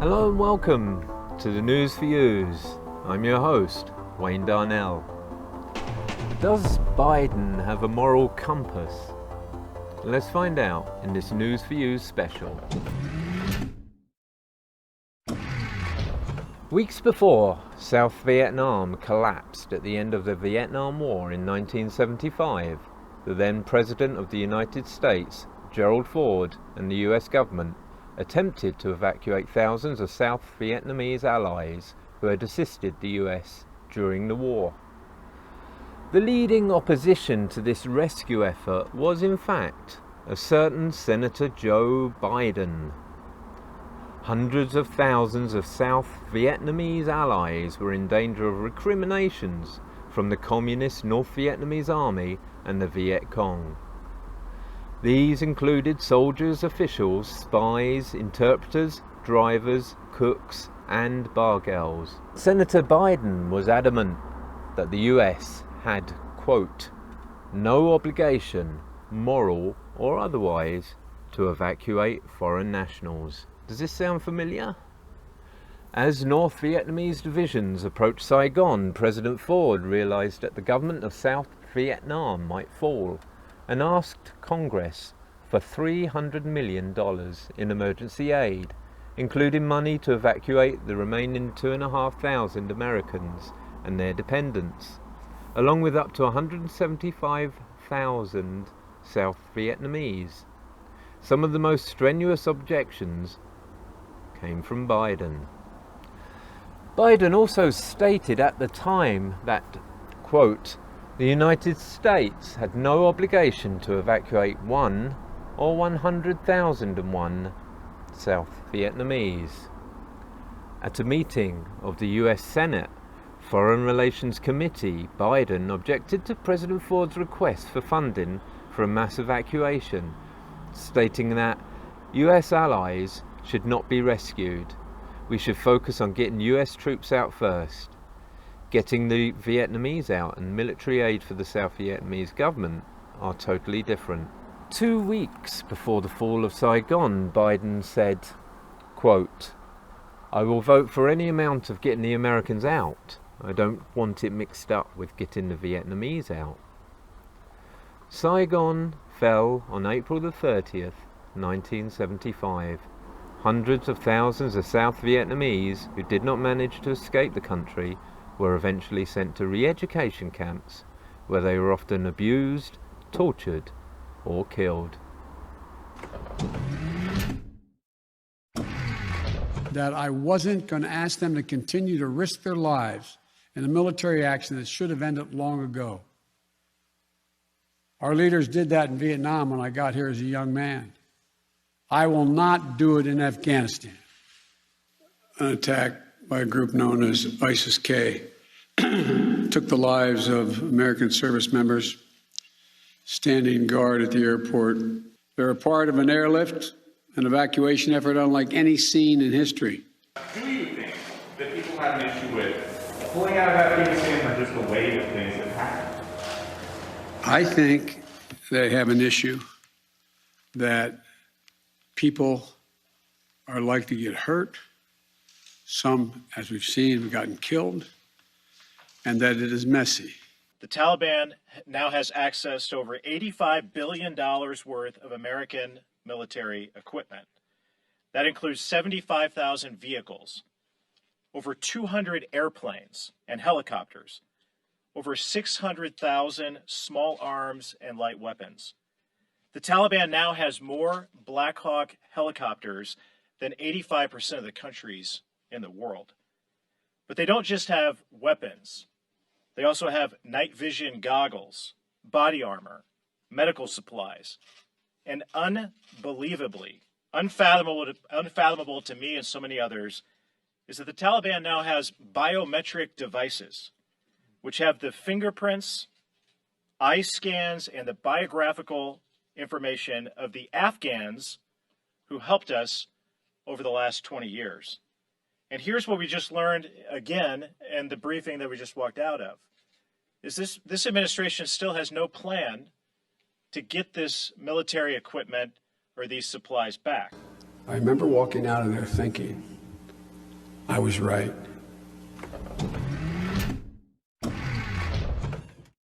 Hello and welcome to the News for Yooz. I'm your host, Wayne Darnell. Does Biden have a moral compass? Let's find out in this News for Yooz special. Weeks before South Vietnam collapsed at the end of the Vietnam War in 1975, the then President of the United States, Gerald Ford, and the US government attempted to evacuate thousands of South Vietnamese allies who had assisted the US during the war. The leading opposition to this rescue effort was in fact a certain Senator Joe Biden. Hundreds of thousands of South Vietnamese allies were in danger of recriminations from the Communist North Vietnamese Army and the Viet Cong. These included soldiers, officials, spies, interpreters, drivers, cooks, and bar girls. Senator Biden was adamant that the US had, quote, no obligation, moral or otherwise, to evacuate foreign nationals. Does this sound familiar? As North Vietnamese divisions approached Saigon, President Ford realized that the government of South Vietnam might fall and asked Congress for $300 million in emergency aid, including money to evacuate the remaining 2,500 Americans and their dependents, along with up to 175,000 South Vietnamese. Some of the most strenuous objections came from Biden. Biden also stated at the time that, quote, the United States had no obligation to evacuate 1 or 100,001 South Vietnamese. At a meeting of the US Senate Foreign Relations Committee, Biden objected to President Ford's request for funding for a mass evacuation, stating that US allies should not be rescued. We should focus on getting US troops out first. Getting the Vietnamese out and military aid for the South Vietnamese government are totally different. 2 weeks before the fall of Saigon, Biden said, quote, I will vote for any amount of getting the Americans out. I don't want it mixed up with getting the Vietnamese out. Saigon fell on April the 30th, 1975. Hundreds of thousands of South Vietnamese who did not manage to escape the country were eventually sent to re-education camps where they were often abused, tortured, or killed. That I wasn't going to ask them to continue to risk their lives in a military action that should have ended long ago. Our leaders did that in Vietnam when I got here as a young man. I will not do it in Afghanistan. An attack by a group known as ISIS-K took the lives of American service members standing guard at the airport. They're a part of an airlift, an evacuation effort unlike any seen in history. Do you think that people have an issue with pulling out of Afghanistan or just the way that things have happened? I think they have an issue that people are likely to get hurt. Some, as we've seen, have gotten killed, and that it is messy. The Taliban now has access to over $85 billion worth of American military equipment. That includes 75,000 vehicles, over 200 airplanes and helicopters, over 600,000 small arms and light weapons. The Taliban now has more Black Hawk helicopters than 85% of the countries in the world. But they don't just have weapons. They also have night vision goggles, body armor, medical supplies, and unbelievably, unfathomable to me and so many others, is that the Taliban now has biometric devices, which have the fingerprints, eye scans, and the biographical information of the Afghans who helped us over the last 20 years. And here's what we just learned again in the briefing that we just walked out of, is this administration still has no plan to get this military equipment or these supplies back. I remember walking out of there thinking, I was right.